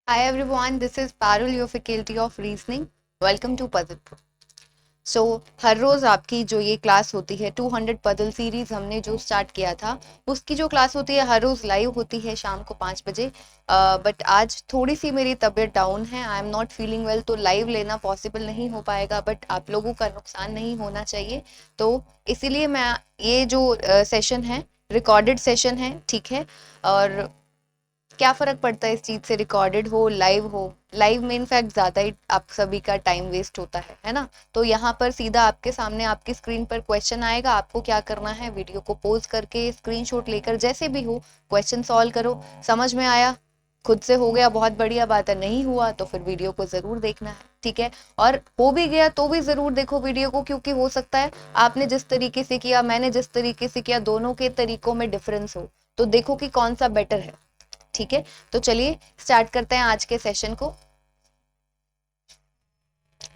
Hi everyone, this is Parul, your faculty of reasoning. Welcome to Puzzle Pro. So हर रोज आपकी जो ये class होती है 200 पजल सीरीज हमने जो स्टार्ट किया था उसकी जो क्लास होती है हर रोज लाइव होती है शाम को 5 बजे। बट आज थोड़ी सी मेरी तबीयत डाउन है, I am not feeling well, तो लाइव लेना पॉसिबल नहीं हो पाएगा। बट आप लोगों का नुकसान नहीं होना चाहिए, तो इसीलिए मैं ये जो सेशन है रिकॉर्डेड सेशन है, ठीक है। और क्या फर्क पड़ता है इस चीज से, रिकॉर्डेड हो लाइव में इनफैक्ट ज्यादा ही आप सभी का टाइम वेस्ट होता है ना। तो यहाँ पर सीधा आपके सामने आपकी स्क्रीन पर क्वेश्चन आएगा, आपको क्या करना है, वीडियो को पॉज करके स्क्रीनशॉट लेकर जैसे भी हो क्वेश्चन सॉल्व करो। समझ में आया, खुद से हो गया, बहुत बढ़िया बात है। नहीं हुआ तो फिर वीडियो को जरूर देखना है, ठीक है। और हो भी गया तो भी जरूर देखो वीडियो को, क्योंकि हो सकता है आपने जिस तरीके से किया, मैंने जिस तरीके से किया, दोनों के तरीकों में डिफरेंस हो, तो देखो कि कौन सा बेटर है, ठीक है। तो चलिए स्टार्ट करते हैं आज के सेशन को।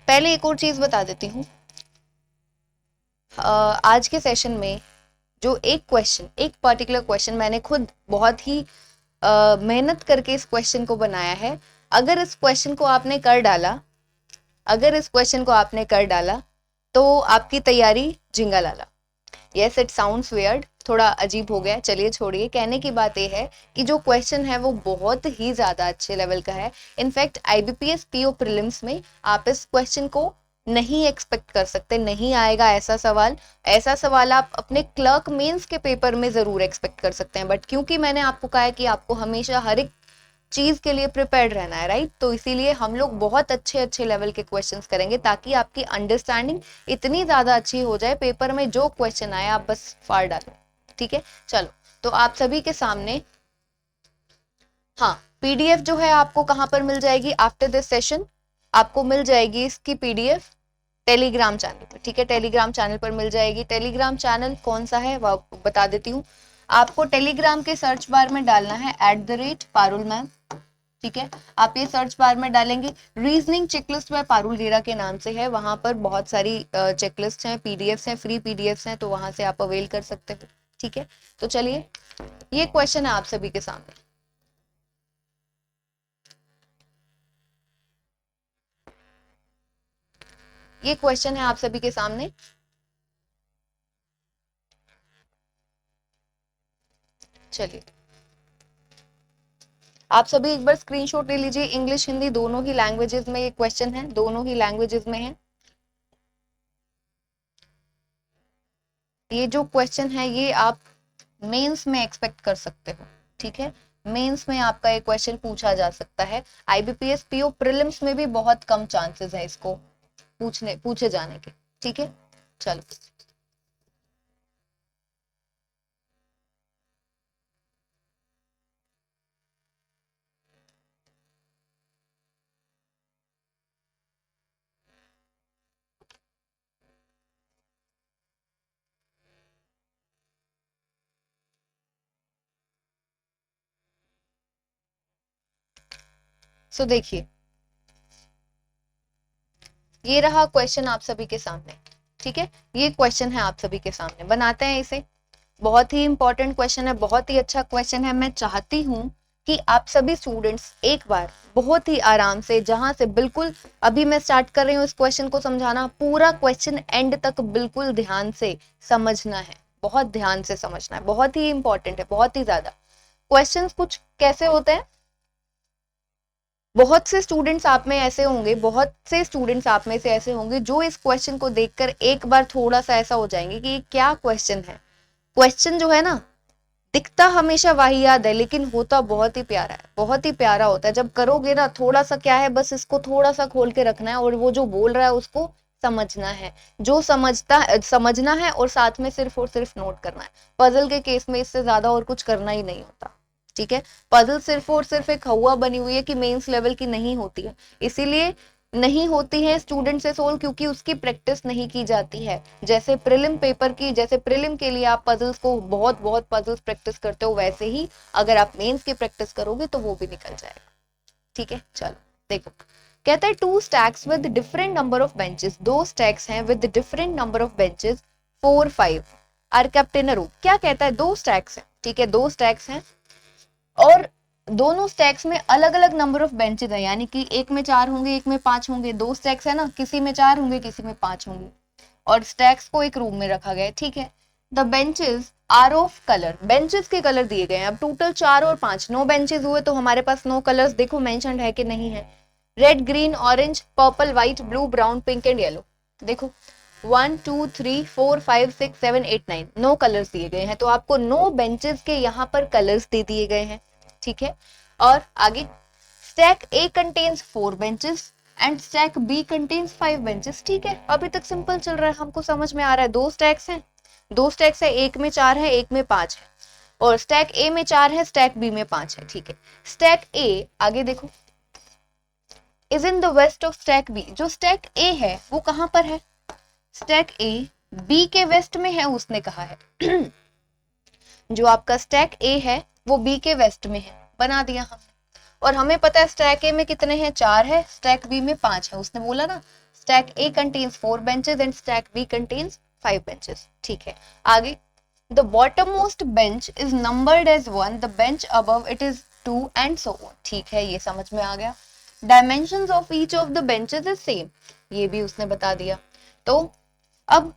पहले एक और चीज बता देती हूँ, आज के सेशन में जो एक पर्टिकुलर क्वेश्चन मैंने खुद बहुत ही मेहनत करके इस क्वेश्चन को बनाया है। अगर इस क्वेश्चन को आपने कर डाला अगर इस क्वेश्चन को आपने कर डाला तो आपकी तैयारी जिंगा लाला। यस, इट साउंड्स वियर्ड, थोड़ा अजीब हो गया, चलिए छोड़िए। कहने की बात यह है कि जो क्वेश्चन है वो बहुत ही ज्यादा अच्छे लेवल का है। इनफैक्ट आईबीपीएस पीओ प्रीलिम्स में आप इस क्वेश्चन को नहीं एक्सपेक्ट कर सकते, नहीं आएगा ऐसा सवाल। ऐसा सवाल आप अपने क्लर्क मेंस के पेपर में जरूर एक्सपेक्ट कर सकते हैं, बट क्योंकि मैंने आपको कहा है कि आपको हमेशा हर एक चीज के लिए प्रिपेयर्ड रहना है, राइट, तो इसीलिए हम लोग बहुत अच्छे अच्छे लेवल के क्वेश्चंस करेंगे ताकि आपकी अंडरस्टैंडिंग इतनी ज्यादा अच्छी हो जाए, पेपर में जो क्वेश्चन आए आप बस फाड़ डालो, ठीक है। चलो, तो आप सभी के सामने, हाँ, पीडीएफ जो है आपको कहाँ पर मिल जाएगी आफ्टर दिस सेशन? आपको मिल जाएगी इसकी पीडीएफ टेलीग्राम चैनल पर, ठीक है। टेलीग्राम चैनल पर मिल जाएगी। टेलीग्राम चैनल कौन सा है वह बता देती हूँ। आपको टेलीग्राम के सर्च बार में डालना है @पारुल मैम, ठीक है। आप ये सर्च बार में डालेंगे रीजनिंग चेकलिस्ट बाय पारुल गेरा के नाम से है, वहां पर बहुत सारी चेकलिस्ट हैं, पीडीएफ्स हैं, फ्री पीडीएफ्स हैं, तो वहां से आप अवेल कर सकते हो, ठीक है। तो चलिए, ये क्वेश्चन है आप सभी के सामने। ये क्वेश्चन है आप सभी के सामने। चलिए, आप सभी एक बार स्क्रीनशॉट ले लीजिए। इंग्लिश हिंदी दोनों ही लैंग्वेजेस में ये क्वेश्चन है, दोनों ही लैंग्वेजेस में है। ये जो क्वेश्चन है ये आप मेंस में एक्सपेक्ट कर सकते हो, ठीक है। मेंस में आपका ये क्वेश्चन पूछा जा सकता है। आईबीपीएस पीओ प्रीलिम्स में भी बहुत कम चांसेस है इसको पूछे जाने के, ठीक है। चलो, सो देखिए, ये रहा क्वेश्चन आप सभी के सामने, ठीक है। ये क्वेश्चन है आप सभी के सामने, बनाते हैं इसे। बहुत ही इंपॉर्टेंट क्वेश्चन है, बहुत ही अच्छा क्वेश्चन है। मैं चाहती हूँ कि आप सभी स्टूडेंट्स एक बार बहुत ही आराम से, जहां से बिल्कुल अभी मैं स्टार्ट कर रही हूँ इस क्वेश्चन को समझाना, पूरा क्वेश्चन एंड तक बिल्कुल ध्यान से समझना है, बहुत ध्यान से समझना है, बहुत ही इंपॉर्टेंट है, बहुत ही ज्यादा। क्वेश्चंस कुछ कैसे होते हैं, बहुत से स्टूडेंट्स आप में से ऐसे होंगे जो इस क्वेश्चन को देखकर एक बार थोड़ा सा ऐसा हो जाएंगे कि ये क्या क्वेश्चन है। क्वेश्चन जो है ना, दिखता हमेशा वाहियात है लेकिन होता बहुत ही प्यारा है, बहुत ही प्यारा होता है। जब करोगे ना, थोड़ा सा क्या है, बस इसको थोड़ा सा खोल के रखना है और वो जो बोल रहा है उसको समझना है, जो समझना है, और साथ में सिर्फ और सिर्फ नोट करना है। पजल के केस में इससे ज्यादा और कुछ करना ही नहीं होता, ठीक है। पजल सिर्फ और सिर्फ एक हवा बनी हुई है कि मेंस लेवल की नहीं होती है, इसीलिए नहीं होती है स्टूडेंट से सोल्व, क्योंकि उसकी प्रैक्टिस नहीं की जाती है। जैसे प्रीलिम के लिए आप पजल्स को बहुत बहुत पजल्स प्रैक्टिस करते हो, वैसे ही अगर आप मेंस की प्रैक्टिस करोगे तो वो भी निकल जाएगा, ठीक है। चलो देखो, कहता है two stacks with different number of benches, दो स्टैक्स हैं with different number of benches 4 5 are kept in a row. क्या कहता है, दो स्टैक्स हैं, ठीक है, दो स्टैक्स हैं और दोनों स्टैक्स में अलग अलग नंबर ऑफ बेंचेस है, यानी कि एक में 4 होंगे, एक में 5 होंगे, दो स्टैक्स है ना, किसी में 4 होंगे, किसी में 5 होंगे, और स्टैक्स को एक रूम में रखा गया है, ठीक है। The benches are of colour, benches के कलर दिए गए हैं। अब टोटल 4 और 5 9 बेंचेस हुए, तो हमारे पास 9 कलर्स देखो मेंशन्ड है कि नहीं है। Red, green, orange, purple, white, blue, brown, pink and yellow. देखो 1 2 3 4 5 6 7 8 9 9 कलर्स दिए गए हैं, तो आपको 9 बेंचेस के यहाँ पर कलर्स दे दिए गए हैं, ठीक है। और आगे stack A contains 4 benches and stack B contains 5 benches, ठीक है। अभी तक सिंपल चल रहा है, हमको समझ में आ रहा है। दो स्टैक्स हैं, दो स्टैक्स है, एक में 4 है, एक में 5 है, और स्टैक ए में 4 है, स्टैक बी में 5 है, ठीक है। स्टैक ए आगे देखो is in the west of stack B, जो स्टैक ए है वो कहां पर है, स्टैक ए बी के वेस्ट में है, उसने कहा है। जो आपका स्टैक ए है वो बी के वेस्ट में है, बना दिया हम। और हमें पता है स्टैक ए में कितने हैं, 4 है, स्टैक बी में 5 है, उसने बोला ना stack A contains 4 benches and stack B contains 5 benches, ठीक है। आगे the bottom most bench is numbered as 1, the bench above it is 2 and so on, ठीक है, ये समझ में आ गया। Dimensions of each of the benches is same, ये भी उसने बता दिया। तो अब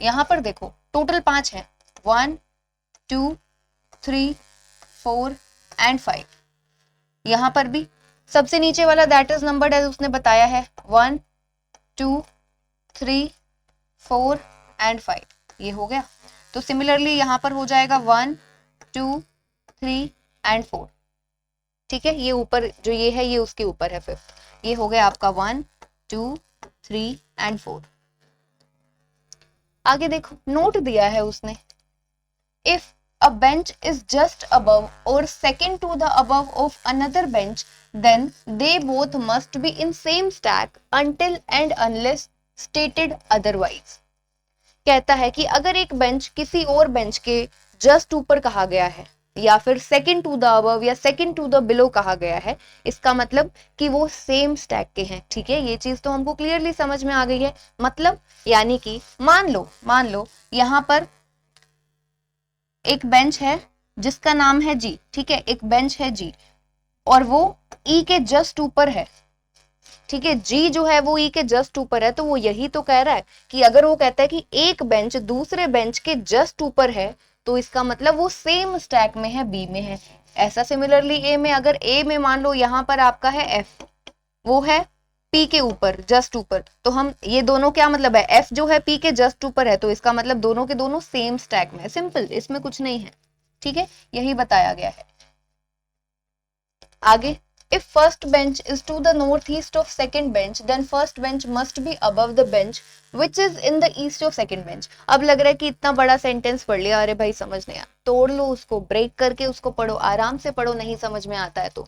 यहां पर देखो टोटल 5 है, 1 2 3 4 एंड 5। यहां पर भी सबसे नीचे वाला दैट इज नंबर्ड एज उसने बताया है 1 2 3 4 एंड 5, ये हो गया। तो सिमिलरली यहां पर हो जाएगा 1 2 3 एंड 4, ठीक है। ये ऊपर जो ये है ये उसके ऊपर है, फिफ्थ, ये हो गया आपका 1 2 3 एंड 4। आगे देखो नोट दिया है उसने, if a bench is just above or second to the above of another bench, then they both must be in same stack until and unless stated otherwise। कहता है कि अगर एक बेंच किसी और बेंच के जस्ट ऊपर कहा गया है, या फिर सेकंड टू द अबव या सेकंड टू द बिलो कहा गया है, इसका मतलब कि वो सेम स्टैक के हैं, ठीक है। ये चीज तो हमको क्लियरली समझ में आ गई है। मतलब यानी कि मान लो यहां पर एक बेंच है जिसका नाम है जी, ठीक है, एक बेंच है जी और वो ई के जस्ट ऊपर है, ठीक है। जी जो है वो ई के जस्ट ऊपर है, तो वो यही तो कह रहा है कि अगर वो कहता है कि एक बेंच दूसरे बेंच के जस्ट ऊपर है, तो इसका मतलब वो सेम स्टैक में है, बी में है। ऐसा सिमिलरली ए में, अगर ए में मान लो यहां पर आपका है एफ, वो है पी के ऊपर जस्ट ऊपर, तो हम ये दोनों क्या मतलब है, एफ जो है पी के जस्ट ऊपर है, तो इसका मतलब दोनों के दोनों सेम स्टैक में है। सिंपल, इसमें कुछ नहीं है, ठीक है, यही बताया गया है। आगे if first bench is to the northeast of second bench, then first bench must be above the bench which is in the east of second bench। अब लग रहा है कि इतना बड़ा सेंटेंस पढ़ लिया, अरे भाई समझ नहीं आया, तोड़ लो उसको, ब्रेक करके उसको पढ़ो, आराम से पढ़ो, नहीं समझ में आता है तो।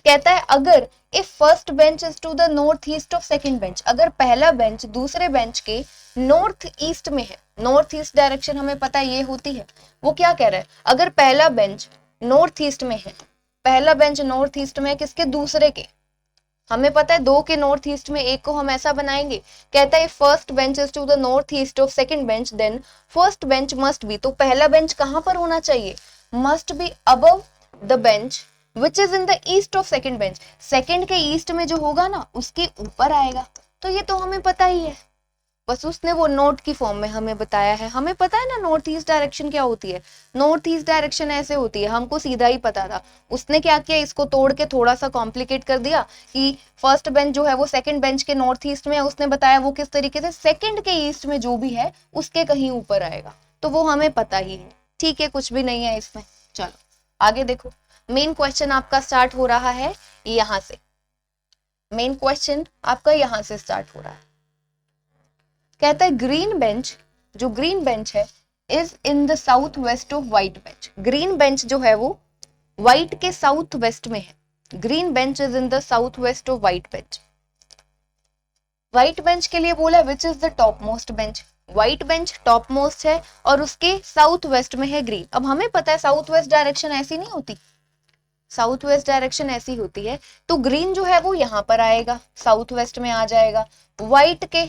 कहता है अगर if first bench is to the north east of second bench, अगर पहला बेंच दूसरे बेंच के नॉर्थ ईस्ट में है, नॉर्थ ईस्ट डायरेक्शन हमें पता है ये होती है, वो क्या कह रहा है, अगर पहला बेंच नॉर्थ ईस्ट में है, पहला बेंच नॉर्थ ईस्ट में है किसके, दूसरे के, हमें पता है दो के नॉर्थ ईस्ट में, एक को हम ऐसा बनाएंगे। कहता है first bench is to the north east of second bench, then first bench must be, तो पहला बेंच कहां पर होना चाहिए, must be above the bench which is in the east of second bench, second के ईस्ट में जो होगा ना उसके ऊपर आएगा। तो ये तो हमें पता ही है, बस उसने वो नोट की फॉर्म में हमें बताया है। हमें पता है ना नॉर्थ ईस्ट डायरेक्शन क्या होती है, नॉर्थ ईस्ट डायरेक्शन ऐसे होती है, हमको सीधा ही पता था। उसने क्या किया, इसको तोड़ के थोड़ा सा कॉम्प्लिकेट कर दिया कि फर्स्ट बेंच जो है वो सेकंड बेंच के नॉर्थ ईस्ट में है, उसने बताया वो किस तरीके से, सेकंड के ईस्ट में जो भी है उसके कहीं ऊपर आएगा, तो वो हमें पता ही है, ठीक है, कुछ भी नहीं है इसमें। चलो आगे देखो, मेन क्वेश्चन आपका स्टार्ट हो रहा है यहां से, मेन क्वेश्चन आपका यहां से स्टार्ट हो रहा है। कहता है ग्रीन बेंच, जो ग्रीन बेंच है is in the south west of white bench, green bench जो है वो व्हाइट के साउथ वेस्ट में है, green bench is in the south west of white bench. White bench के लिए बोला which is the top most bench, white bench top most है और उसके साउथ वेस्ट में है ग्रीन। अब हमें पता है साउथ वेस्ट डायरेक्शन ऐसी नहीं होती, साउथ वेस्ट डायरेक्शन ऐसी होती है, तो ग्रीन जो है वो यहां पर आएगा, साउथ वेस्ट में आ जाएगा, व्हाइट के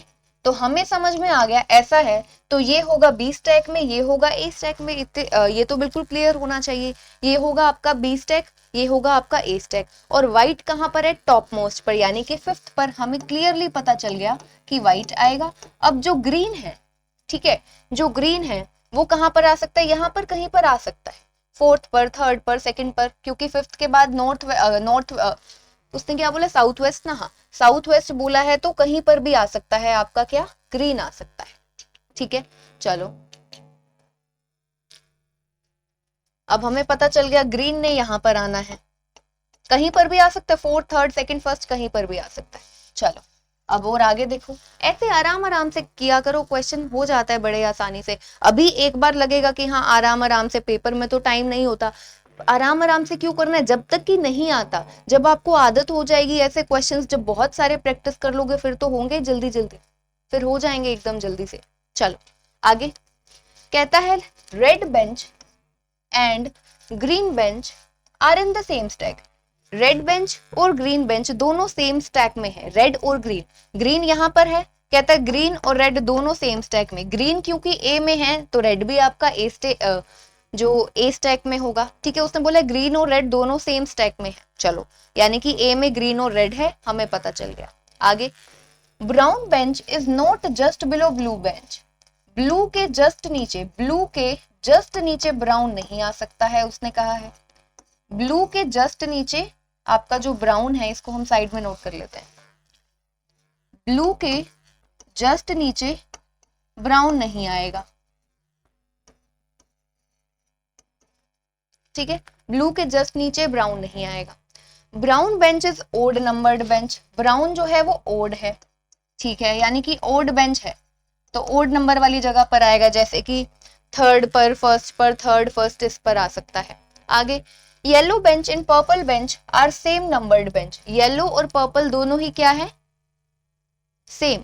तो हमें समझ में आ गया ऐसा है तो ये होगा बी स्टैक में, ये होगा ए स्टैक में, ये तो बिल्कुल क्लियर होना चाहिए। ये होगा आपका बी स्टैक, ये होगा आपका ए स्टैक, और व्हाइट कहाँ पर है, टॉप मोस्ट पर, यानी कि फिफ्थ पर। हमें क्लियरली पता चल गया कि व्हाइट आएगा। अब जो ग्रीन है, ठीक है, जो ग्रीन है वो कहाँ पर आ सकता है, यहाँ पर कहीं पर आ सकता है, फोर्थ पर, थर्ड पर, सेकंड पर, क्योंकि फिफ्थ के बाद नॉर्थ उसने क्या बोला, साउथ वेस्ट ना, हाँ साउथ वेस्ट बोला है, तो कहीं पर भी आ सकता है आपका क्या, ग्रीन आ सकता है। ठीक है, चलो अब हमें पता चल गया ग्रीन ने यहां पर आना है, कहीं पर भी आ सकता है, फोर्थ, थर्ड, सेकंड, फर्स्ट, कहीं पर भी आ सकता है। चलो अब और आगे देखो, ऐसे आराम आराम से किया करो, क्वेश्चन हो जाता है बड़े आसानी से। अभी एक बार लगेगा कि हाँ आराम आराम से, पेपर में तो टाइम नहीं होता, आराम आराम से क्यों करना है, जब तक कि नहीं आता, जब आपको आदत हो जाएगी ऐसे क्वेश्चंस, जब बहुत सारे प्रैक्टिस कर लोगे फिर तो होंगे जल्दी जल्दी, फिर हो जाएंगे एकदम जल्दी से। चलो आगे कहता है, red bench and green bench are in the same stack. Red bench और ग्रीन बेंच दोनों सेम स्टैक में है, रेड और ग्रीन, ग्रीन यहां पर है, कहता है ग्रीन और रेड दोनों सेम स्टैक में, ग्रीन क्योंकि ए में है तो रेड भी आपका जो ए स्टैक में होगा। ठीक है, उसने बोला ग्रीन और रेड दोनों सेम स्टैक में है, चलो यानी कि ए में ग्रीन और रेड है, हमें पता चल गया। आगे, brown bench is not just below blue bench. Blue के जस्ट नीचे, ब्लू के जस्ट नीचे ब्राउन नहीं आ सकता है, उसने कहा है। ब्लू के जस्ट नीचे आपका जो ब्राउन है, इसको हम साइड में नोट कर लेते हैं, ब्लू के जस्ट नीचे ब्राउन नहीं आएगा। ठीक है, ब्लू के जस्ट नीचे ब्राउन नहीं आएगा। Brown bench is odd numbered bench, brown जो है वो ओड है, ठीक है, यानी कि ओड बेंच है तो ओड नंबर वाली जगह पर आएगा, जैसे कि थर्ड पर, थर्ड फर्स्ट इस पर आ सकता है। आगे, yellow bench and purple bench are same numbered bench, yellow और पर्पल दोनों ही क्या है, same.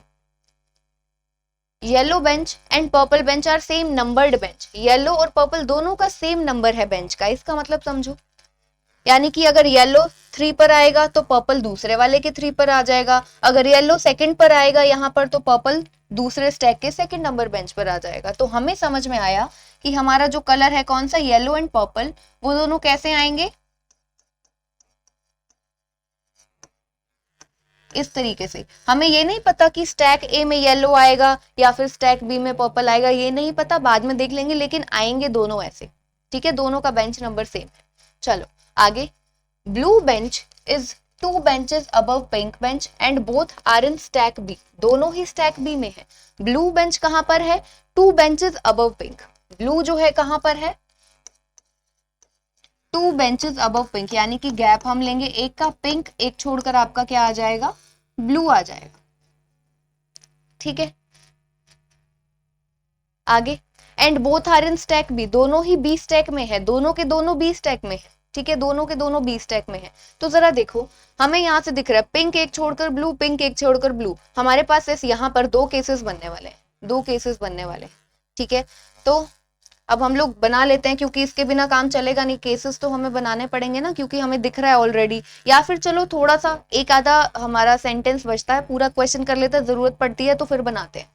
Yellow bench and purple bench are same numbered bench, yellow और पर्पल दोनों का सेम नंबर है बेंच का, इसका मतलब समझो, यानी कि अगर येलो 3 पर आएगा तो पर्पल दूसरे वाले के 3 पर आ जाएगा, अगर येलो सेकंड पर आएगा यहाँ पर तो पर्पल दूसरे स्टैक के सेकंड नंबर बेंच पर आ जाएगा। तो हमें समझ में आया कि हमारा जो कलर है कौन सा, येलो एंड पर्पल, वो दोनों कैसे आएंगे, इस तरीके से। हमें ये नहीं पता कि स्टैक ए में येलो आएगा या फिर स्टैक बी में पर्पल आएगा, ये नहीं पता, बाद में देख लेंगे, लेकिन आएंगे दोनों ऐसे। ठीक है, दोनों का बेंच नंबर सेम है। चलो आगे, blue bench is 2 benches above pink bench and both are in stack B, दोनों ही stack B में है। ब्लू बेंच कहां पर है, 2 benches above pink, ब्लू जो है कहां पर है, 2 benches above pink, यानी कि गैप हम लेंगे एक का, पिंक एक छोड़कर आपका क्या आ जाएगा, ब्लू आ जाएगा। ठीक है, आगे, and both are in stack B, दोनों ही बी स्टैक में है, दोनों के दोनों बी स्टैक में है। ठीक है, दोनों के दोनों बी स्टैक में है। तो जरा देखो, हमें यहाँ से दिख रहा है पिंक एक छोड़कर ब्लू, पिंक एक छोड़कर ब्लू, हमारे पास इस यहाँ पर 2 केसेस बनने वाले हैं, 2 केसेस बनने वाले हैं। ठीक है, तो अब हम लोग बना लेते हैं, क्योंकि इसके बिना काम चलेगा नहीं, केसेस तो हमें बनाने पड़ेंगे ना, क्योंकि हमें दिख रहा है ऑलरेडी। या फिर चलो थोड़ा सा एक आधा हमारा सेंटेंस बचता है, पूरा क्वेश्चन कर लेते हैं, जरूरत पड़ती है तो फिर बनाते हैं।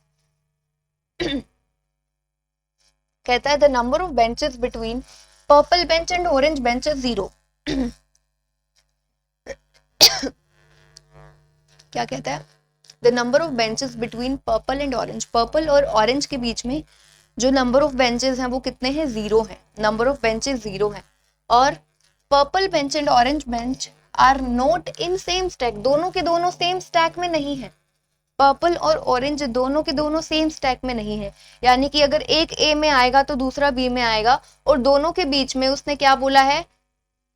कहता है the number of benches between purple bench and orange bench is 0। क्या कहता है, the number of benches between purple and orange, purple और ऑरेंज के बीच में जो नंबर ऑफ बेंचेस हैं वो कितने हैं, 0 है, नंबर ऑफ बेंचेस 0 है। और purple bench and orange bench are not in same stack, दोनों के दोनों सेम स्टैक में नहीं है, पर्पल और ऑरेंज दोनों के दोनों सेम स्टैक में नहीं है, यानी कि अगर एक ए में आएगा तो दूसरा बी में आएगा, और दोनों के बीच में उसने क्या बोला है,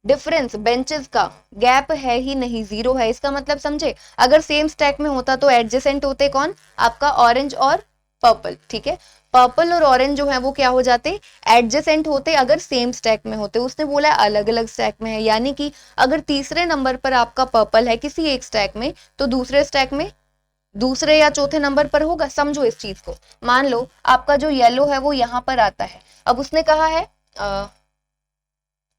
डिफरेंस बेंचेस का गैप है ही नहीं, 0 है। इसका मतलब समझे, अगर सेम स्टैक में होता तो एडजेसेंट होते कौन, आपका ऑरेंज और पर्पल। ठीक है, पर्पल और ऑरेंज जो है वो क्या हो जाते, एडजेसेंट होते अगर सेम स्टैक में होते। उसने बोला अलग अलग स्टैक में है, यानी कि अगर तीसरे नंबर पर आपका पर्पल है किसी एक स्टैक में, तो दूसरे स्टैक में दूसरे या चौथे नंबर पर होगा। समझो इस चीज को, मान लो आपका जो येलो है वो यहाँ पर आता है, अब उसने कहा है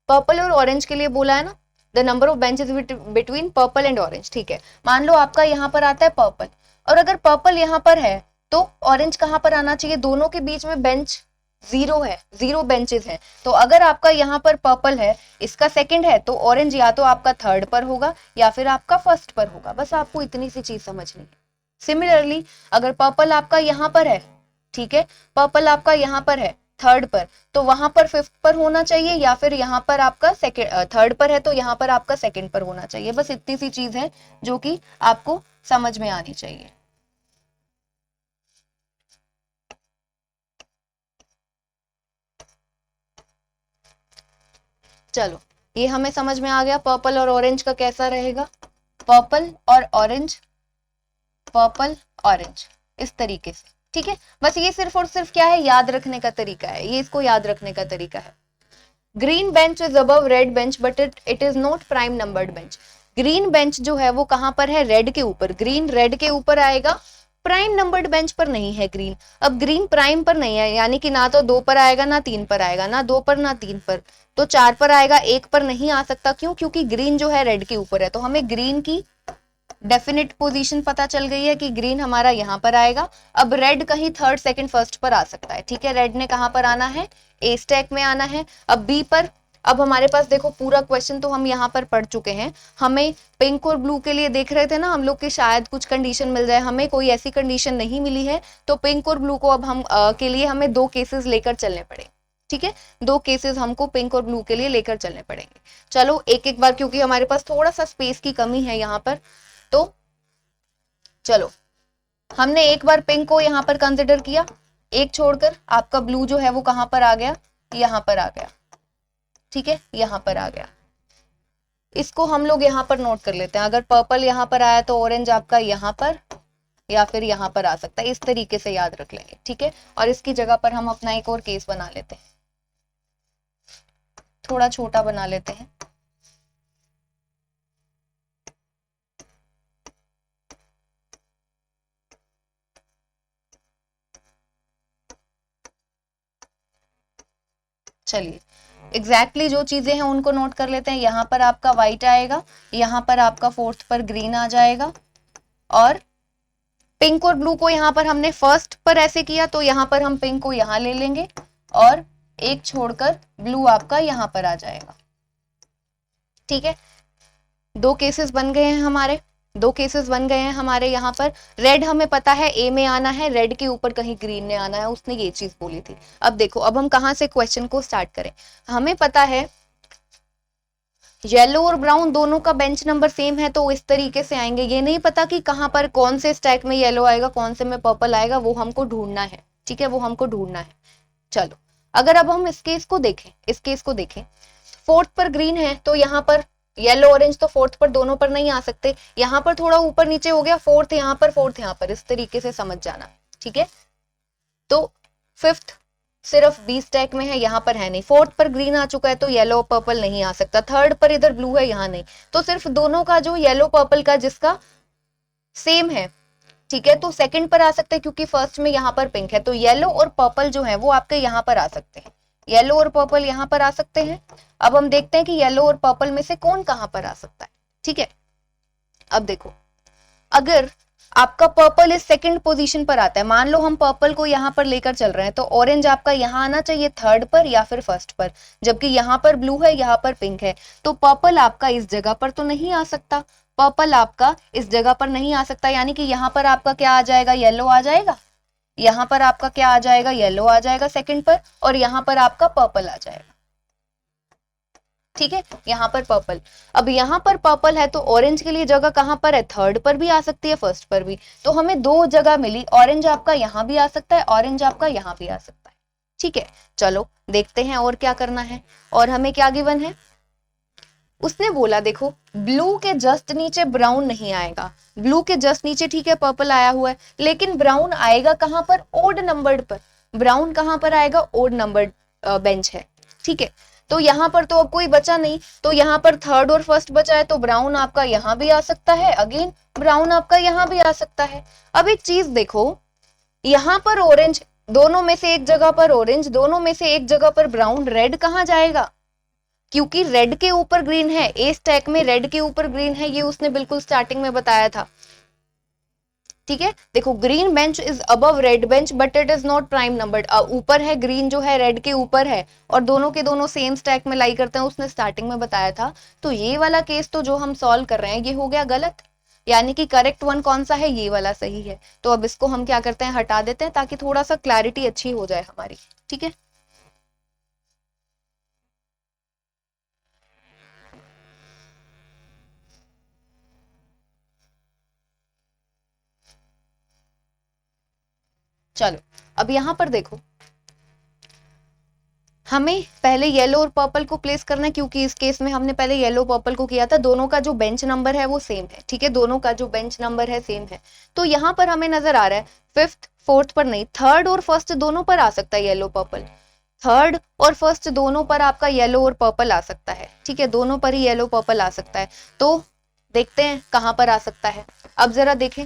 पर्पल और ऑरेंज के लिए बोला है ना, the number of benches between purple and orange. ठीक है, मान लो आपका यहाँ पर आता है पर्पल, और अगर पर्पल यहाँ पर है तो ऑरेंज कहाँ पर आना चाहिए, दोनों के बीच में बेंच जीरो है, जीरो बेंचेस हैं। तो अगर आपका यहाँ पर पर्पल है, इसका सेकंड है, तो ऑरेंज या तो आपका थर्ड पर होगा या फिर आपका फर्स्ट पर होगा। बस आपको इतनी सी चीज समझनी है। सिमिलरली अगर पर्पल आपका यहाँ पर है, ठीक है, पर्पल आपका यहाँ पर है थर्ड पर, तो वहां पर फिफ्थ पर होना चाहिए, या फिर यहाँ पर आपका सेकंड थर्ड पर है तो यहाँ पर आपका सेकंड पर होना चाहिए। बस इतनी सी चीज है जो कि आपको समझ में आनी चाहिए। चलो ये हमें समझ में आ गया पर्पल और ऑरेंज का कैसा रहेगा, पर्पल और ऑरेंज, पर्पल ऑरेंज, इस तरीके से। ठीक है, बस ये सिर्फ और सिर्फ क्या है, याद रखने का तरीका है, ये इसको याद रखने का तरीका है। Green bench is above red bench but it is not prime numbered bench. Green bench जो है वो कहां पर है, रेड के ऊपर, ग्रीन रेड के ऊपर आएगा, प्राइम नंबर्ड बेंच पर नहीं है ग्रीन। अब ग्रीन प्राइम पर नहीं है, यानी कि ना तो 2 पर आएगा ना 3 पर आएगा, ना 2 पर ना 3 पर, तो 4 पर आएगा, 1 पर नहीं आ सकता। क्यों, क्योंकि ग्रीन जो है रेड के ऊपर है। तो हमें ग्रीन की डेफिनेट पोजीशन पता चल गई है कि ग्रीन हमारा यहाँ पर आएगा। अब रेड कहीं थर्ड सेकंड फर्स्ट पर आ सकता है। ठीक है, रेड ने कहां पर आना है, ए स्टैक में आना है। अब बी पर, अब हमारे पास देखो पूरा क्वेश्चन तो हम यहाँ पर पढ़ चुके हैं। हमें पिंक और ब्लू के लिए देख रहे थे ना हम लोग कि शायद कुछ कंडीशन मिल जाए, हमें कोई ऐसी कंडीशन नहीं मिली है। तो पिंक और ब्लू को अब हम के लिए हमें 2 केसेस लेकर चलने पड़ेंगे। ठीक है, 2 केसेस हमको पिंक और ब्लू के लिए लेकर चलने पड़ेंगे। चलो एक एक बार, क्योंकि हमारे पास थोड़ा सा स्पेस की कमी है यहाँ पर, तो चलो हमने एक बार पिंक को यहाँ पर कंसिडर किया, एक छोड़कर आपका ब्लू जो है वो कहां पर आ गया, यहाँ पर आ गया। ठीक है, यहाँ पर आ गया। इसको हम लोग यहाँ पर नोट कर लेते हैं। अगर पर्पल यहाँ पर आया तो ऑरेंज आपका यहाँ पर या फिर यहाँ पर आ सकता है, इस तरीके से याद रख लेंगे। ठीक है, और इसकी जगह पर हम अपना एक और केस बना लेते हैं, थोड़ा छोटा बना लेते हैं। चलिए एग्जैक्टली जो चीजें हैं उनको नोट कर लेते हैं। यहाँ पर आपका व्हाइट आएगा, यहाँ पर आपका फोर्थ पर ग्रीन आ जाएगा, और पिंक और ब्लू को यहाँ पर हमने फर्स्ट पर ऐसे किया तो यहाँ पर हम पिंक को यहाँ ले लेंगे, और एक छोड़कर ब्लू आपका यहाँ पर आ जाएगा। ठीक है, 2 केसेस बन गए हैं हमारे, 2 केसेस बन गए हैं हमारे। यहाँ पर रेड हमें पता है ए में आना है, रेड के ऊपर कहीं ग्रीन ने आना है, उसने ये चीज बोली थी। अब देखो, अब हम कहाँ से क्वेश्चन को स्टार्ट करें। हमें पता है येलो और ब्राउन दोनों का बेंच नंबर सेम है, तो इस तरीके से आएंगे। ये नहीं पता कि कहाँ पर कौन से स्टैक में येलो आएगा, कौन से में पर्पल आएगा, वो हमको ढूंढना है। ठीक है, वो हमको ढूंढना है। चलो अगर अब हम इस केस को देखें, इस केस को देखें, फोर्थ पर ग्रीन है तो यहाँ पर येलो ऑरेंज तो फोर्थ पर दोनों पर नहीं आ सकते, यहाँ पर थोड़ा ऊपर नीचे हो गया, फोर्थ यहाँ पर फोर्थ यहाँ पर, इस तरीके से समझ जाना। ठीक है, तो फिफ्थ सिर्फ बी स्टैक में है, यहाँ पर है नहीं। फोर्थ पर ग्रीन आ चुका है तो येलो पर्पल नहीं आ सकता, थर्ड पर इधर ब्लू है, यहाँ नहीं, तो सिर्फ दोनों का जो येलो पर्पल का जिसका सेम है, ठीक है, तो सेकंड पर आ सकते हैं, क्योंकि फर्स्ट में यहाँ पर पिंक है। तो येलो और पर्पल जो है वो आपके यहाँ पर आ सकते हैं, येलो और पर्पल यहाँ पर आ सकते हैं। अब हम देखते हैं कि येलो और पर्पल में से कौन कहां पर आ सकता है। ठीक है, अब देखो, अगर आपका पर्पल इस सेकंड पोजीशन पर आता है, मान लो हम पर्पल को यहाँ पर लेकर चल रहे हैं, तो ऑरेंज आपका यहाँ आना चाहिए थर्ड पर या फिर फर्स्ट पर, जबकि यहाँ पर ब्लू है, यहाँ पर पिंक है, तो पर्पल आपका इस जगह पर तो नहीं आ सकता, पर्पल आपका इस जगह पर नहीं आ सकता, यानी कि यहाँ पर आपका क्या आ जाएगा, येलो आ जाएगा, यहाँ पर आपका क्या आ जाएगा, येलो आ जाएगा सेकंड पर, और यहाँ पर आपका पर्पल आ जाएगा। ठीक है, यहाँ पर पर्पल, अब यहाँ पर पर्पल है तो ऑरेंज के लिए जगह कहां पर है, थर्ड पर भी आ सकती है, फर्स्ट पर भी, तो हमें 2 जगह मिली। ऑरेंज आपका यहाँ भी आ सकता है, ऑरेंज आपका यहाँ भी आ सकता है। ठीक है, चलो देखते हैं और क्या करना है, और हमें क्या गिवन है। उसने बोला देखो, ब्लू के जस्ट नीचे ब्राउन नहीं आएगा, ब्लू के जस्ट नीचे ठीक है पर्पल आया हुआ है, लेकिन ब्राउन आएगा कहां पर, ओड नंबर्ड पर। ब्राउन कहां पर आएगा, ओड नंबर्ड बेंच है। ठीक है, तो यहाँ पर तो अब कोई बचा नहीं, तो यहाँ पर थर्ड और फर्स्ट बचा है, तो ब्राउन आपका यहाँ भी आ सकता है, अगेन ब्राउन आपका यहाँ भी आ सकता है। अब एक चीज देखो, यहाँ पर ऑरेंज, दोनों में से एक जगह पर ऑरेंज, दोनों में से एक जगह पर ब्राउन, रेड कहाँ जाएगा, क्योंकि रेड के ऊपर ग्रीन है, ए स्टैक में रेड के ऊपर ग्रीन है, ये उसने बिल्कुल स्टार्टिंग में बताया था। ठीक है, देखो green bench is above red bench but it is not prime numbered, ऊपर है, ग्रीन जो है रेड के ऊपर है और दोनों के दोनों सेम स्टैक में लाई करते हैं, उसने स्टार्टिंग में बताया था। तो ये वाला केस तो जो हम सॉल्व कर रहे हैं ये हो गया गलत, यानी कि करेक्ट वन कौन सा है, ये वाला सही है। तो अब इसको हम क्या करते हैं, हटा देते हैं ताकि थोड़ा सा क्लैरिटी अच्छी हो जाए हमारी। ठीक है, चलो अब यहां पर देखो, हमें पहले येलो और पर्पल को प्लेस करना है, क्योंकि इस केस में हमने पहले येलो पर्पल को किया था, दोनों का जो बेंच नंबर है वो सेम है। ठीक है, दोनों का जो बेंच नंबर है सेम है। तो यहाँ पर हमें नजर आ रहा है फिफ्थ फोर्थ पर नहीं, थर्ड और फर्स्ट दोनों पर आ सकता है येलो पर्पल, थर्ड और फर्स्ट दोनों पर आपका येलो और पर्पल आ सकता है। ठीक है, दोनों पर ही येलो पर्पल आ सकता है। तो देखते हैं कहां पर आ सकता है। अब जरा देखें,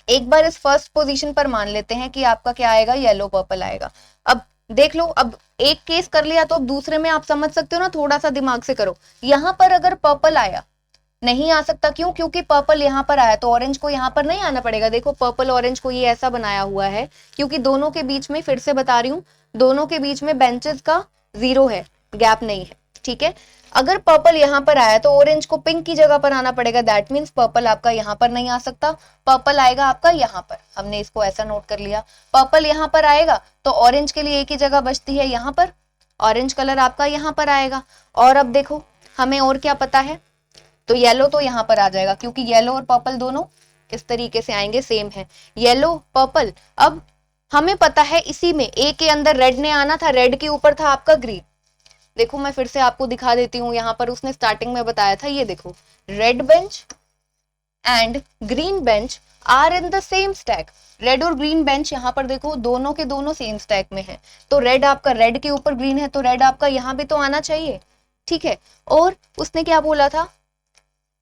एक बार इस फर्स्ट पोजीशन पर मान लेते हैं कि आपका क्या आएगा, येलो पर्पल आएगा। अब देख लो, अब एक केस कर लिया तो अब दूसरे में आप समझ सकते हो ना, थोड़ा सा दिमाग से करो। यहां पर अगर पर्पल आया, नहीं आ सकता, क्यों, क्योंकि पर्पल यहाँ पर आया तो ऑरेंज को यहाँ पर नहीं आना पड़ेगा। देखो पर्पल ऑरेंज को ये ऐसा बनाया हुआ है क्योंकि दोनों के बीच में, फिर से बता रही हूँ, दोनों के बीच में बेंचेस का जीरो है, गैप नहीं है। ठीक है, अगर पर्पल यहाँ पर आया तो ऑरेंज को पिंक की जगह पर आना पड़ेगा, दैट मीन्स पर्पल आपका यहाँ पर नहीं आ सकता, पर्पल आएगा आपका यहाँ पर। हमने इसको ऐसा नोट कर लिया, पर्पल यहाँ पर आएगा तो ऑरेंज के लिए एक ही जगह बचती है यहाँ पर, ऑरेंज कलर आपका यहाँ पर आएगा। और अब देखो हमें और क्या पता है, तो येलो तो यहाँ पर आ जाएगा क्योंकि येलो और पर्पल दोनों इस तरीके से आएंगे, सेम है येलो पर्पल। अब हमें पता है इसी में ए के अंदर रेड ने आना था, रेड के ऊपर था आपका ग्रीन। देखो मैं फिर से आपको दिखा देती हूँ, यहाँ पर उसने स्टार्टिंग में बताया था, ये देखो red bench and green bench are in the same stack. Red और ग्रीन बेंच यहाँ पर देखो दोनों के दोनों सेम स्टैक में है, तो रेड आपका रेड के ऊपर ग्रीन है तो रेड आपका यहाँ भी तो आना चाहिए। ठीक है, और उसने क्या बोला था,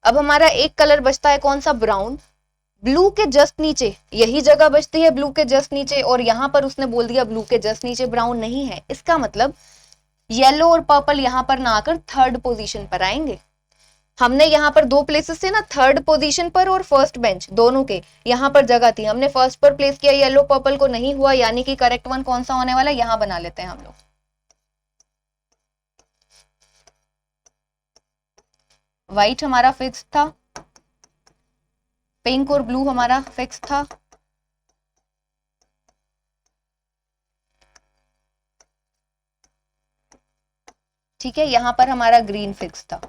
अब हमारा एक कलर बचता है कौन सा, ब्राउन, ब्लू के जस्ट नीचे यही जगह बचती है, ब्लू के जस्ट नीचे, और यहां पर उसने बोल दिया ब्लू के जस्ट नीचे ब्राउन नहीं है। इसका मतलब येलो और पर्पल यहां पर ना आकर थर्ड पोजीशन पर आएंगे। हमने यहाँ पर दो प्लेसेस थे ना, थर्ड पोजीशन पर और फर्स्ट बेंच, दोनों के यहाँ पर जगह थी, हमने फर्स्ट पर प्लेस किया, येलो पर्पल को नहीं हुआ, यानी कि करेक्ट वन कौन सा होने वाला, यहाँ बना लेते हैं हम लोग। व्हाइट हमारा फिक्स था, पिंक और ब्लू हमारा फिक्स था, ठीक है, यहाँ पर हमारा ग्रीन फिक्स था।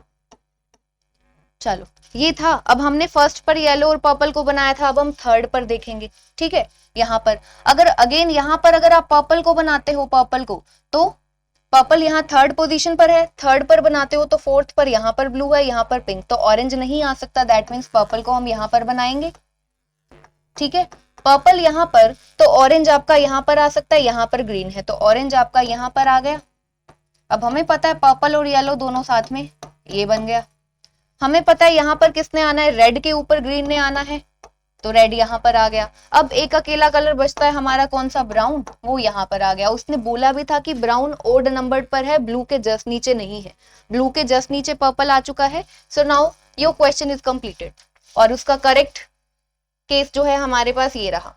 चलो ये था, अब हमने फर्स्ट पर येलो और पर्पल को बनाया था, अब हम थर्ड पर देखेंगे। ठीक है, यहाँ पर अगर अगेन यहाँ पर अगर आप पर्पल को बनाते हो, पर्पल को, तो पर्पल यहाँ थर्ड पोजीशन पर है, थर्ड पर बनाते हो तो फोर्थ पर यहाँ पर ब्लू है, यहाँ पर पिंक, तो ऑरेंज नहीं आ सकता, दैट मीन्स पर्पल को हम यहाँ पर बनाएंगे। ठीक है, पर्पल यहाँ पर, तो ऑरेंज आपका यहाँ पर आ सकता है, यहाँ पर ग्रीन है तो ऑरेंज आपका यहाँ पर आ गया। अब हमें पता है पर्पल और येलो दोनों साथ में, ये बन गया। हमें पता है यहाँ पर किसने आना है, रेड के ऊपर ग्रीन ने आना है, तो रेड यहाँ पर आ गया। अब एक अकेला कलर बचता है हमारा कौन सा, ब्राउन, वो यहाँ पर आ गया। उसने बोला भी था कि ब्राउन ओड नंबर पर है, ब्लू के जस्ट नीचे नहीं है, ब्लू के जस्ट नीचे पर्पल आ चुका है। So now your question is completed, और उसका करेक्ट केस जो है हमारे पास ये रहा।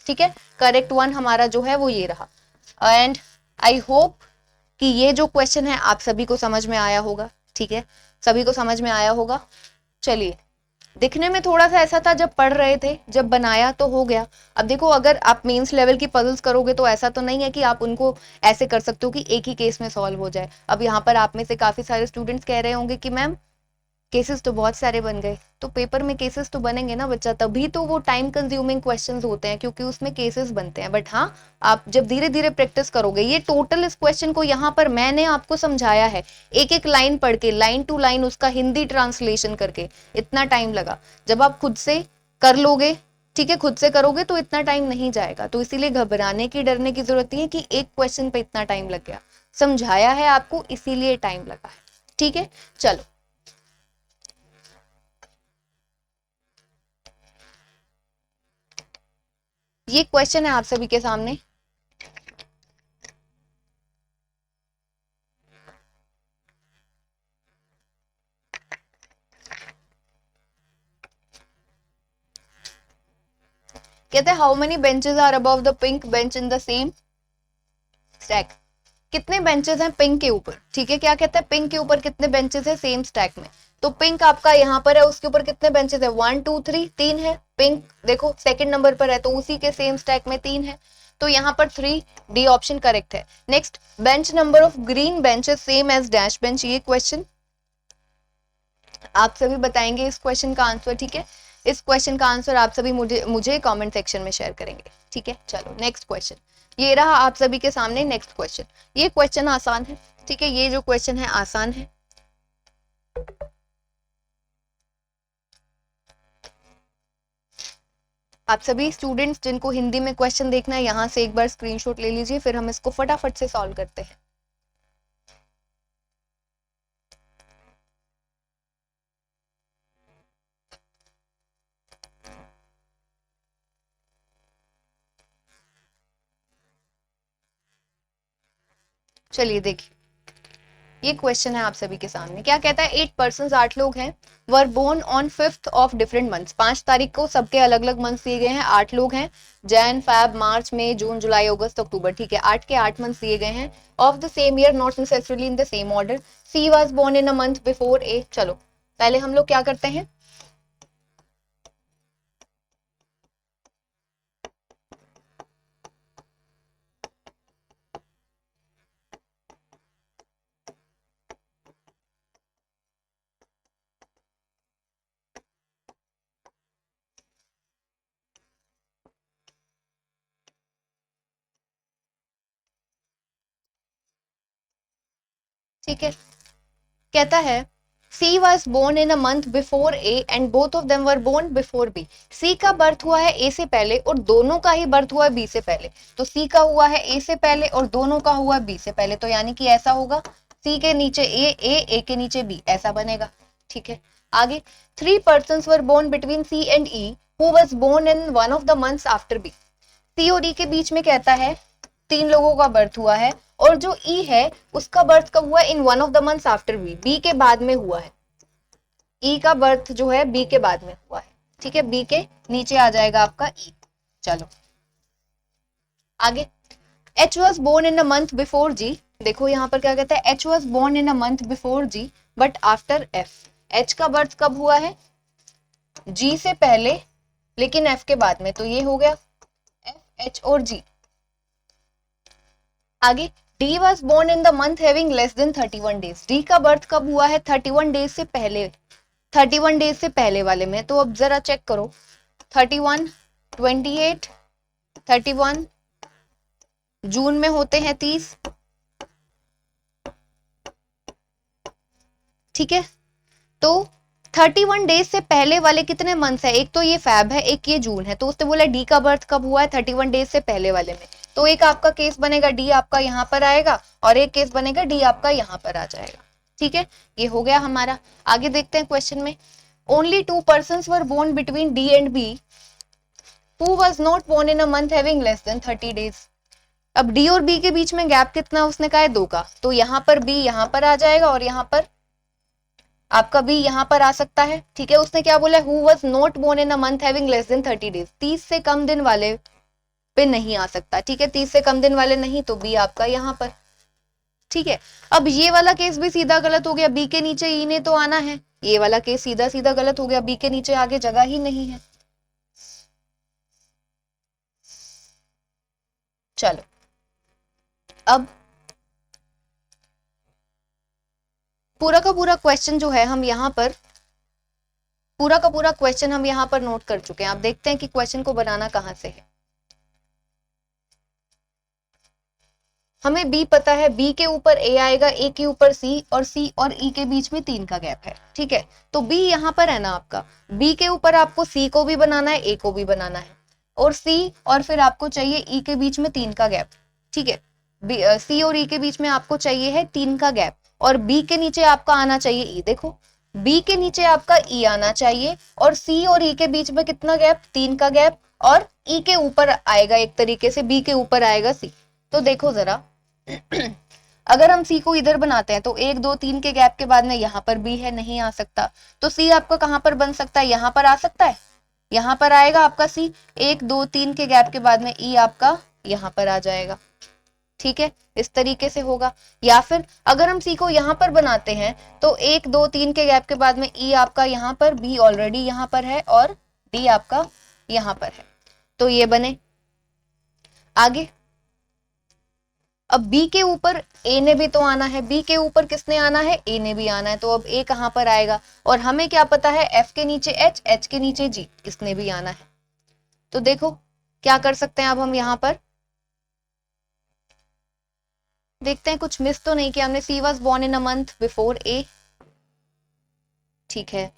ठीक है, करेक्ट वन हमारा जो है वो ये रहा। एंड आई होप कि ये जो क्वेश्चन है आप सभी को समझ में आया होगा। ठीक है, सभी को समझ में आया होगा। चलिए, दिखने में थोड़ा सा ऐसा था जब पढ़ रहे थे, जब बनाया तो हो गया। अब देखो अगर आप मेंस लेवल की पजल्स करोगे तो ऐसा तो नहीं है कि आप उनको ऐसे कर सकते हो कि एक ही केस में सॉल्व हो जाए। अब यहाँ पर आप में से काफी सारे स्टूडेंट्स कह रहे होंगे कि मैम केसेस तो बहुत सारे बन गए, तो पेपर में केसेस तो बनेंगे ना बच्चा, तभी तो वो टाइम कंज्यूमिंग क्वेश्चंस होते हैं क्योंकि उसमें केसेस बनते हैं। बट हाँ, आप जब धीरे धीरे प्रैक्टिस करोगे, ये टोटल इस क्वेश्चन को यहाँ पर मैंने आपको समझाया है, एक एक लाइन पढ़ के, लाइन टू लाइन उसका हिंदी ट्रांसलेशन करके, इतना टाइम लगा। जब आप खुद से कर लोगे, ठीक है, खुद से करोगे तो इतना टाइम नहीं जाएगा। तो इसीलिए घबराने की, डरने की जरूरत नहीं है कि एक क्वेश्चन पे इतना टाइम लग गया, समझाया है आपको इसीलिए टाइम लगा है। ठीक है, चलो ये क्वेश्चन है आप सभी के सामने। कहते हैं how many benches are above the pink bench in the same stack, कितने बेंचेस हैं पिंक के ऊपर, ठीक है। क्या कहता है पिंक के ऊपर कितने बेंचेस है सेम स्टैक में, तो पिंक आपका यहाँ पर है, उसके ऊपर कितने बेंचेस है 1 2 3 3 है। पिंक देखो सेकंड नंबर पर है तो उसी के सेम स्टैक में 3 है, तो यहाँ पर 3 डी ऑप्शन करेक्ट है। Next, bench number of green benches same as dash bench, ये क्वेश्चन आप सभी बताएंगे इस क्वेश्चन का आंसर, ठीक है। इस क्वेश्चन का आंसर आप सभी मुझे कमेंट सेक्शन में शेयर करेंगे, ठीक है। चलो नेक्स्ट क्वेश्चन, ये रहा आप सभी के सामने नेक्स्ट क्वेश्चन। ये क्वेश्चन आसान है, ठीक है, ये जो क्वेश्चन है आसान है। आप सभी स्टूडेंट्स जिनको हिंदी में क्वेश्चन देखना है यहाँ से एक बार स्क्रीनशॉट ले लीजिए, फिर हम इसको फटाफट से सॉल्व करते हैं। चलिए देखिए, ये क्वेश्चन है आप सभी के सामने। क्या कहता है 8 पर्सन, 8 लोग हैं, were born on 5th of different months, 5 तारीख को सबके अलग अलग मंथ्स दिए गए हैं। 8 लोग हैं, जैन फैब मार्च मई जून जुलाई अगस्त अक्टूबर, ठीक है, 8 के 8 मंथ्स दिए गए हैं। Of the same year not necessarily in the same order, C was born in a month before A. चलो पहले हम लोग क्या करते हैं, ठीक है। कहता है C was born in a month before A and both of them were born before B. C का बर्थ हुआ है A से पहले और दोनों का ही बर्थ हुआ है B से पहले, तो C का हुआ है A से पहले और दोनों का हुआ है B से पहले, तो यानी कि ऐसा होगा C के नीचे A के नीचे B, ऐसा बनेगा, ठीक है। आगे 3 persons were born between C and E who was born in one of the months after B. C और E के बीच में कहता है 3 लोगों का बर्थ हुआ है और जो ई है उसका बर्थ कब हुआ है in one of the months after B, B के बाद में हुआ है। ई का बर्थ जो है बी के बाद में हुआ है, ठीक है, बी के नीचे आ जाएगा आपका ई। चलो आगे, H was born in a month before G, देखो यहाँ पर क्या कहता है H was born in a month before G but after F, H का बर्थ कब हुआ है जी से पहले लेकिन एफ के बाद में, तो ये हो गया एफ एच और जी। आगे D was born in the month having less than 31 days, D का बर्थ कब हुआ है 31 डेज से पहले, 31 डेज से पहले वाले में, तो अब जरा चेक करो 31 28 31 जून में होते हैं 30, ठीक है। तो 31 डेज से पहले वाले कितने मंथ्स है, एक तो ये फैब है एक ये जून है, तो उसने बोला डी का बर्थ कब हुआ है 31 डेज से पहले वाले में, तो एक आपका केस बनेगा डी आपका यहाँ पर आएगा और एक केस बनेगा डी आपका यहाँ पर आ जाएगा, ठीक है। ये हो गया हमारा। आगे देखते हैं क्वेश्चन में, only 2 persons were born between D and B who was not born in a month having less than 30 days. अब डी और बी के बीच में गैप कितना उसने कहा है 2 का, तो यहाँ पर बी यहाँ पर आ जाएगा और यहाँ पर आपका बी यहाँ पर आ सकता है, ठीक है। उसने क्या बोला, who was not born in a month having less than 30 days, 30 से कम दिन वाले पे नहीं आ सकता, ठीक है, 30 से कम दिन वाले नहीं, तो बी आपका यहाँ पर, ठीक है। अब ये वाला केस भी सीधा गलत हो गया, बी के नीचे ई ने तो आना है, ये वाला केस सीधा सीधा गलत हो गया, बी के नीचे आगे जगह ही नहीं है। चलो अब पूरा का पूरा क्वेश्चन जो है हम यहाँ पर पूरा का पूरा क्वेश्चन हम यहाँ पर नोट कर चुके हैं। आप देखते हैं कि क्वेश्चन को बनाना कहाँ से है। हमें बी पता है, बी के ऊपर ए आएगा, ए के ऊपर सी और सी और ई के बीच में 3 का गैप है, ठीक है। तो बी यहाँ पर है ना आपका, बी के ऊपर आपको सी को भी बनाना है ए को भी बनाना है और सी और फिर आपको चाहिए ई के बीच में 3 का गैप, ठीक है। सी और ई के बीच में आपको चाहिए है 3 का गैप और बी के नीचे आपका आना चाहिए ई, देखो बी के नीचे आपका ई आना चाहिए और सी और ई के बीच में कितना गैप 3 का गैप और ई के ऊपर आएगा एक तरीके से, बी के ऊपर आएगा सी। तो देखो जरा अगर हम सी को इधर बनाते हैं तो 1 2 3 के गैप के बाद में यहाँ पर बी है, नहीं आ सकता, तो सी आपका कहाँ पर बन सकता है, यहाँ पर आ सकता है, यहाँ पर आएगा आपका सी, 1 2 3 के गैप के बाद में ई आपका यहाँ पर आ जाएगा। ठीक है, इस तरीके से होगा। या फिर अगर हम सी को यहाँ पर बनाते हैं तो 1 2 3 के गैप के बाद में ई आपका यहाँ पर, बी ऑलरेडी यहाँ पर है और डी आपका यहाँ पर है, तो ये बने। आगे अब बी के ऊपर ए ने भी तो आना है, बी के ऊपर किसने आना है, ए ने भी आना है, तो अब ए कहां पर आएगा, और हमें क्या पता है एफ के नीचे एच, एच के नीचे जी, इसने भी आना है। तो देखो क्या कर सकते हैं अब हम यहाँ पर देखते हैं कुछ मिस तो नहीं किया हमने। C was born in a month before A, ठीक है।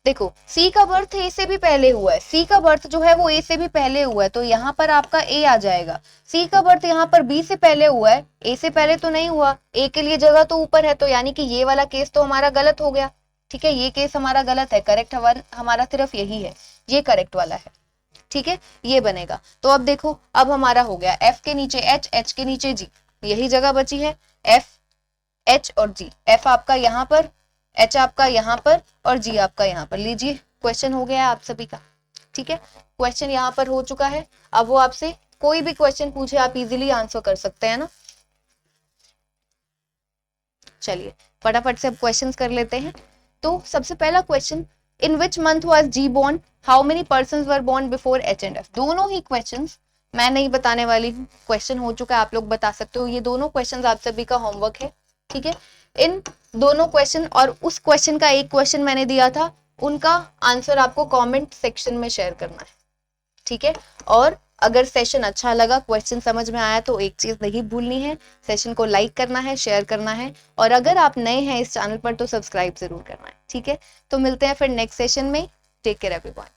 देखो सी का बर्थ ए से भी पहले हुआ है, सी का बर्थ जो है वो ए से भी पहले हुआ है, तो यहाँ पर आपका ए आ जाएगा। सी का बर्थ यहाँ पर बी से पहले हुआ है, ए से पहले तो नहीं हुआ, ए के लिए जगह तो ऊपर है, तो यानी कि ये वाला केस तो हमारा गलत हो गया। ठीक है, ये केस हमारा गलत है, करेक्ट हमारा सिर्फ यही है, ये करेक्ट वाला है। ठीक है, ये बनेगा। तो अब देखो अब हमारा हो गया एफ के नीचे एच, एच के नीचे जी, यही जगह बची है, एफ एच और जी। एफ आपका यहाँ पर, एच आपका यहाँ पर और जी आपका यहाँ पर। लीजिए क्वेश्चन हो गया आप सभी का। ठीक है, क्वेश्चन यहाँ पर हो चुका है। अब वो आपसे कोई भी क्वेश्चन पूछे आप इजीली आंसर कर सकते हैं ना। चलिए फटाफट से अब क्वेश्चंस कर लेते हैं। तो सबसे पहला question, in which month was G born, how many persons were born before H and F. दोनों ही क्वेश्चंस मैं नहीं बताने वाली हूँ, क्वेश्चन हो चुका है, आप लोग बता सकते हो। ये दोनों क्वेश्चन आप सभी का होमवर्क है। ठीक है, इन दोनों क्वेश्चन और उस क्वेश्चन का एक क्वेश्चन मैंने दिया था, उनका आंसर आपको कमेंट सेक्शन में शेयर करना है। ठीक है, और अगर सेशन अच्छा लगा, क्वेश्चन समझ में आया, तो एक चीज नहीं भूलनी है, सेशन को लाइक करना है, शेयर करना है, और अगर आप नए हैं इस चैनल पर तो सब्सक्राइब जरूर करना है। ठीक है, तो मिलते हैं फिर नेक्स्ट सेशन में। Take care everyone.